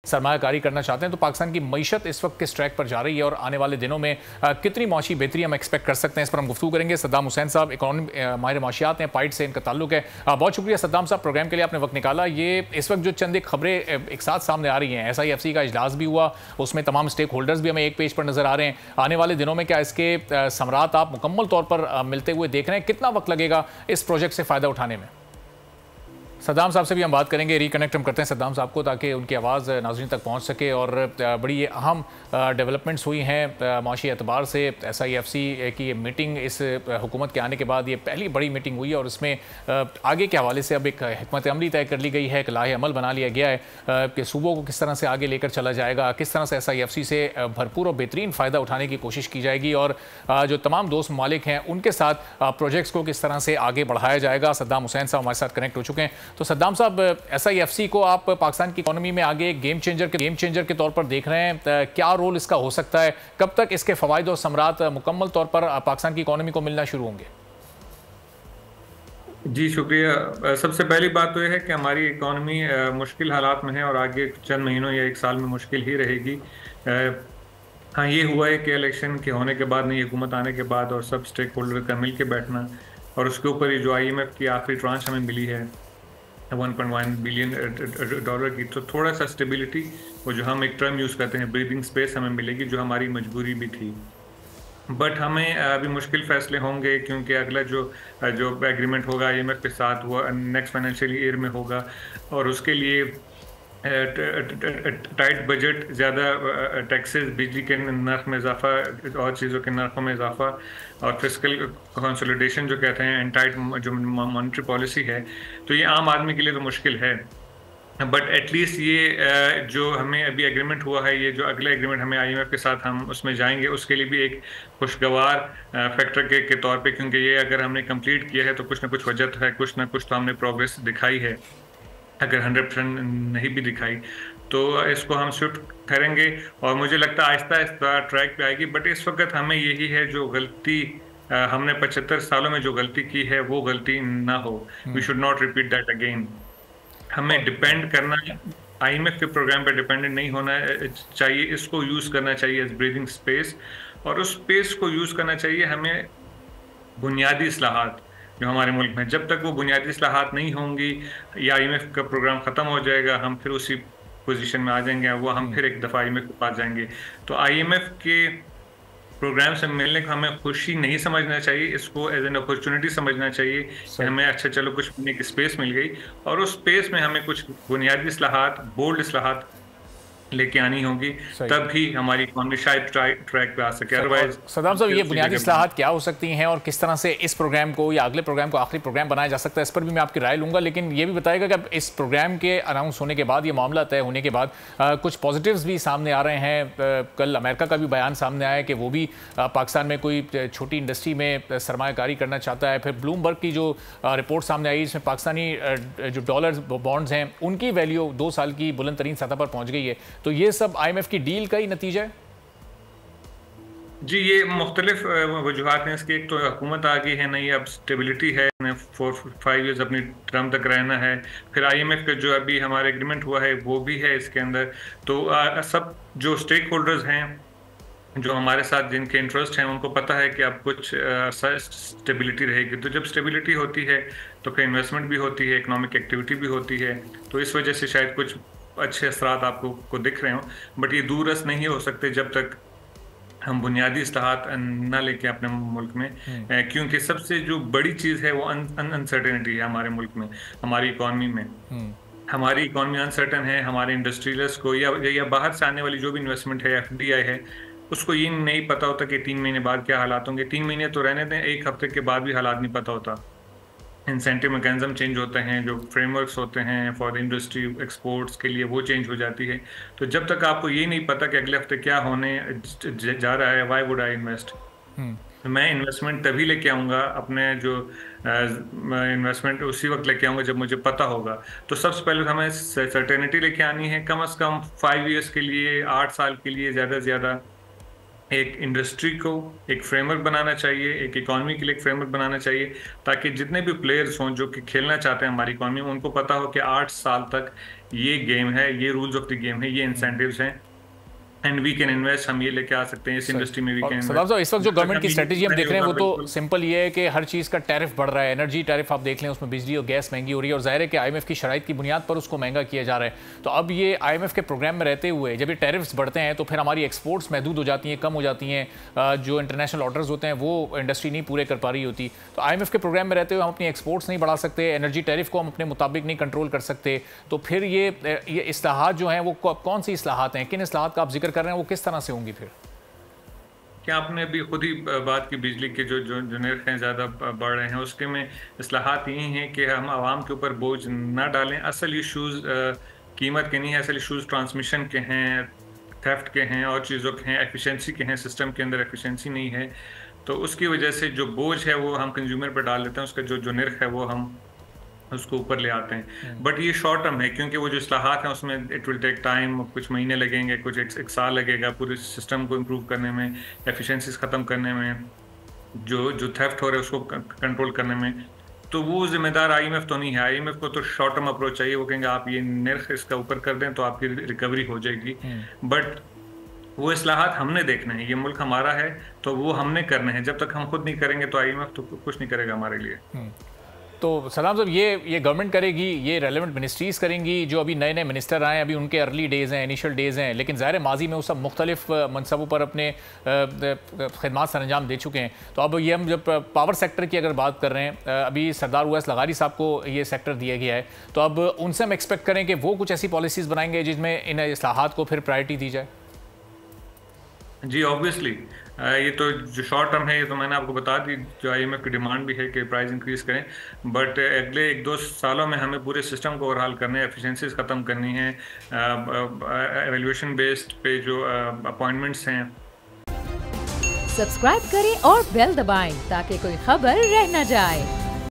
सरमायाकारी करना चाहते हैं, तो पाकिस्तान की मईशत इस वक्त किस ट्रैक पर जा रही है और आने वाले दिनों में कितनी मौशी बेहतरी हम एक्सपेक्ट कर सकते हैं, इस पर हम गुफ्तगू करेंगे। सद्दाम हुसैन साहब इकोनॉमी माहिर माशियात हैं, पाइट से इनका ताल्लुक है। बहुत शुक्रिया सद्दाम साहब, प्रोग्राम के लिए आपने वक्त निकाला। ये इस वक्त जो चंद एक खबरें एक साथ सामने आ रही हैं, SIFC का इजलास भी हुआ, उसमें तमाम स्टेक होल्डर्स भी हमें एक पेज पर नजर आ रहे हैं। आने वाले दिनों में क्या इसके समरात आप मुकम्मल तौर पर मिलते हुए देख रहे हैं? कितना वक्त लगेगा इस प्रोजेक्ट से फ़ायदा उठाने में? सद्दाम साहब से भी हम बात करेंगे, रिकनेक्ट हम करते हैं सद्दाम साहब को ताकि उनकी आवाज़ नाज़रीन तक पहुंच सके। और बड़ी अहम डेवलपमेंट्स हुई हैं माशी एतबार से। SIFC की ये मीटिंग इस हुकूमत के आने के बाद ये पहली बड़ी मीटिंग हुई है और इसमें आगे के हवाले से अब एक हिकमत अमली तय कर ली गई है, एक लाहे अमल बना लिया गया है कि सूबों को किस तरह से आगे लेकर चला जाएगा, किस तरह से SIFC से भरपूर और बेहतरीन फ़ायदा उठाने की कोशिश की जाएगी और जो तमाम दोस्त ममालिक हैं उनके साथ प्रोजेक्ट्स को किस तरह से आगे बढ़ाया जाएगा। सद्दाम हुसैन साहब हमारे साथ कनेक्ट हो चुके हैं। तो सद्दाम साहब, SIFC को आप पाकिस्तान की इकोनॉमी में आगे गेम चेंजर के तौर पर देख रहे हैं, क्या रोल इसका हो सकता है? कब तक इसके फवायद और समरात मुकम्मल तौर पर पाकिस्तान की इकोनॉमी को मिलना शुरू होंगे? जी शुक्रिया। सबसे पहली बात तो यह है कि हमारी इकोनॉमी मुश्किल हालात में है और आगे चंद महीनों या एक साल में मुश्किल ही रहेगी। हाँ, ये हुआ है कि इलेक्शन के होने के बाद, नई हुकूमत आने के बाद और सब स्टेक होल्डर का मिल के बैठना और उसके ऊपर ये जो IMF की आखिरी ट्रांच हमें मिली है 1.1 बिलियन डॉलर की, तो थोड़ा सा स्टेबिलिटी, वो जो हम एक टर्म यूज़ करते हैं ब्रीदिंग स्पेस, हमें मिलेगी, जो हमारी मजबूरी भी थी। बट हमें अभी मुश्किल फैसले होंगे क्योंकि अगला जो एग्रीमेंट होगा IMF के साथ वो नेक्स्ट फाइनेंशियल ईयर में होगा और उसके लिए टाइट बजट, ज़्यादा टैक्सेस, बिजली के नर्क में इजाफा और चीज़ों के नर्कों में इजाफा और फिस्कल कंसोलिडेशन जो कहते हैं, एंड टाइट जो मॉनेटरी पॉलिसी है, तो ये आम आदमी के लिए तो मुश्किल है। बट एटलीस्ट ये जो हमें अभी एग्रीमेंट हुआ है, ये जो अगला एग्रीमेंट हमें IMF के साथ हम उसमें जाएंगे, उसके लिए भी एक खुशगवार फैक्टर के तौर पे, क्योंकि ये अगर हमने कंप्लीट किया है तो कुछ ना कुछ वजह है, कुछ ना कुछ तो हमने प्रोग्रेस दिखाई है। अगर 100% नहीं भी दिखाई तो इसको हम स्विफ्ट करेंगे और मुझे लगता है आहिस्ता आहिस्ता ट्रैक पे आएगी। बट इस वक्त हमें यही है, जो गलती हमने 75 सालों में जो गलती की है वो गलती ना हो। We should not repeat that again. हमें डिपेंड करना, IMF के प्रोग्राम पे डिपेंडेंट नहीं होना चाहिए, इसको यूज करना चाहिए एज ब्रीदिंग स्पेस और उस स्पेस को यूज करना चाहिए हमें बुनियादी इस्लाहात जो हमारे मुल्क में, जब तक वो बुनियादी इस्लाहात नहीं होंगी या IMF का प्रोग्राम ख़त्म हो जाएगा, हम फिर उसी पोजीशन में आ जाएंगे, वो हम फिर एक दफ़ा IMF के पास जाएंगे। तो IMF के प्रोग्राम से मिलने को हमें खुशी नहीं समझना चाहिए, इसको एज एन अपॉर्चुनिटी समझना चाहिए कि हमें अच्छा चलो कुछ मिलने की स्पेस मिल गई और उस स्पेस में हमें कुछ बुनियादी इस्लाहात, बोल्ड इस्लाहात लेके आनी होगी, तब ही हमारी इकोनॉमी शायद ट्रैक पे आ सके। अदरवाइज सद्दाम साहब, ये बुनियादी इस्लाहात क्या हो सकती हैं और किस तरह से इस प्रोग्राम को या अगले प्रोग्राम को आखिरी प्रोग्राम बनाया जा सकता है, इस पर भी मैं आपकी राय लूंगा। लेकिन ये भी बताएगा कि अब इस प्रोग्राम के अनाउंस होने के बाद, ये मामला तय होने के बाद कुछ पॉजिटिव्स भी सामने आ रहे हैं। कल अमेरिका का भी बयान सामने आया कि वो भी पाकिस्तान में कोई छोटी इंडस्ट्री में सरमायाकारी करना चाहता है। फिर ब्लूमबर्ग की जो रिपोर्ट सामने आई, इसमें पाकिस्तानी जो डॉलर बॉन्ड्स हैं उनकी वैल्यू 2 साल की बुलंद तरीन सतह पर पहुँच गई है। तो ये सब IMF की डील का ही नतीजा है? जी, ये मुख्तलिफ वजूहात हैं इसकी। एक तो हुकूमत आ गई है नई, अब स्टेबिलिटी है, 4-5 ईयर्स अपनी टर्म तक रहना है। फिर IMF का जो अभी हमारा एग्रीमेंट हुआ है वो भी है इसके अंदर। तो सब जो स्टेक होल्डर्स हैं, जो हमारे साथ जिनके इंटरेस्ट हैं, उनको पता है कि अब कुछ स्टेबिलिटी रहेगी। तो जब स्टेबिलिटी होती है तो फिर इन्वेस्टमेंट भी होती है, इकोनॉमिक एक्टिविटी भी होती है। तो इस वजह से शायद कुछ अच्छे असरात आपको दिख रहे हों, बट ये दूररस नहीं हो सकते जब तक हम बुनियादी इस्लाहात ना लेके अपने मुल्क में, क्योंकि सबसे जो बड़ी चीज़ है वो अनसर्टेनिटी है हमारे मुल्क में, हमारी इकॉनमी में। हमारी इकॉनमी अनसर्टन है। हमारे इंडस्ट्रियलिस्ट को या बाहर से आने वाली जो भी इन्वेस्टमेंट है, FDI है, उसको ये नहीं पता होता कि 3 महीने बाद क्या हालात होंगे। 3 महीने तो रहने दें, 1 हफ्ते के बाद भी हालात नहीं पता होता। इंसेंटिव मैकेनिज्म चेंज होते हैं, जो फ्रेमवर्क्स होते हैं फॉर इंडस्ट्री एक्सपोर्ट्स के लिए, वो चेंज हो जाती है। तो जब तक आपको ये नहीं पता कि अगले हफ्ते क्या होने जा रहा है, वाई वुड आई इन्वेस्ट? मैं इन्वेस्टमेंट तभी लेके आऊँगा, अपने जो इन्वेस्टमेंट उसी वक्त लेके आऊँगा जब मुझे पता होगा। तो सबसे पहले हमें सर्टेनिटी लेके आनी है, कम से कम 5 ईयर्स के लिए, 8 साल के लिए ज़्यादा से ज़्यादा एक इंडस्ट्री को एक फ्रेमवर्क बनाना चाहिए, एक इकॉनमी के लिए एक फ्रेमवर्क बनाना चाहिए, ताकि जितने भी प्लेयर्स हों जो कि खेलना चाहते हैं हमारी इकॉनमी में, उनको पता हो कि 8 साल तक ये गेम है, ये रूल्स ऑफ द गेम है, ये इंसेंटिव्स हैं, एंड वी कैन इन्वेस्ट, हम ये लेके आ सकते हैं इस इंडस्ट्री में, वी कैन सदाब साहब इस वक्त जो गवर्नमेंट की स्ट्रेटजी हम देख रहे हैं वो तो सिंपल ये है कि हर चीज़ का टैरिफ बढ़ रहा है, एनर्जी टैरिफ आप देख लें उसमें बिजली और गैस महंगी हो रही है, और जाहिर है कि आईएमएफ की शराइत की बुनियाद पर उसको महंगा किया जा रहा है। तो अब ये आईएमएफ के प्रोग्राम में रहते हुए जब ये टैरिफ्स बढ़ते हैं तो फिर हमारी एक्सपोर्ट्स महदूद हो जाती हैं, कम हो जाती हैं, जो इंटरनेशनल ऑर्डर्स होते हैं वो इंडस्ट्री नहीं पूरे कर पा रही होती। तो आईएमएफ के प्रोग्राम में रहते हुए हम अपनी एक्सपोर्ट्स नहीं बढ़ा सकते, एनर्जी टैरिफ को हम अपने मुताबिक नहीं कंट्रोल कर सकते, तो फिर ये इस्लाहात जो हैं वो कौन सी इस्लाहात हैं, किन इस्लाहात का आप जिक्र कर रहे हैं, वो किस तरह से होंगी? फिर क्या आपने अभी खुद ही बात की, बिजली के जो जो जो नर्ख हैं ज़्यादा बढ़ रहे हैं, उसके में इस्लाहात यही हैं कि हम आवाम के ऊपर बोझ ना डालें। असल इशूज़ कीमत के नहीं है, असल इशूज़ ट्रांसमिशन के हैं, थेफ्ट के हैं और चीज़ों के हैं, एफिशिएंसी के हैं, सिस्टम के अंदर एफिशिएंसी नहीं है, तो उसकी वजह से जो बोझ है वो हम कंज्यूमर पर डाल देते हैं, उसका जो नर्ख है वो हम उसको ऊपर ले आते हैं। बट ये शॉर्ट टर्म है, क्योंकि वो जो इस्लाहात हैं उसमें इट विल टेक टाइम, कुछ महीने लगेंगे, कुछ एक साल लगेगा पूरे सिस्टम को इम्प्रूव करने में, एफिशिएंसीज ख़त्म करने में, जो थेफ्ट हो रहा है उसको कंट्रोल करने में। तो वो जिम्मेदार आईएमएफ तो नहीं है, आईएमएफ को तो शॉर्ट टर्म अप्रोच चाहिए, वो कहेंगे आप ये नर्ख इसका ऊपर कर दें तो आपकी रिकवरी हो जाएगी। बट वो इस्लाहात हमने देखने हैं, ये मुल्क हमारा है तो वो हमने करने हैं, जब तक हम खुद नहीं करेंगे तो आईएमएफ तो कुछ नहीं करेगा हमारे लिए। तो सदाम साहब ये गवर्नमेंट करेगी, ये रेलेवेंट मिनिस्ट्रीज़ करेंगी, जो अभी नए नए मिनिस्टर आए हैं अभी उनके अर्ली डेज़ हैं, इनिशियल डेज़ हैं, लेकिन ज़ाहिर माजी में वो सब मुख्तलिफ मनसबों पर अपने खिदमात सर अंजाम दे चुके हैं। तो अब ये हम जब पावर सेक्टर की अगर बात कर रहे हैं, अभी सरदार उवैस लगारी साहब को ये सेक्टर दिया गया है, तो अब उनसे हम एक्सपेक्ट करें कि वो कुछ ऐसी पॉलिसीज़ बनाएंगे जिसमें इन इस्लाहात को फिर प्रायोरिटी दी जाए। जी ऑब्वियसली ये तो जो शॉर्ट टर्म है, ये तो मैंने आपको बता दी, जो आईएमएफ की डिमांड भी है कि प्राइस इंक्रीज करें, बट अगले 1-2 सालों में हमें पूरे सिस्टम को ओवरहाल करना है, एफिशिएंसीज ख़त्म करनी है, एवेल्यूएशन बेस्ड पे जो अपॉइंटमेंट्स हैं। सब्सक्राइब करें और बेल दबाएं ताकि कोई खबर रह न जाए।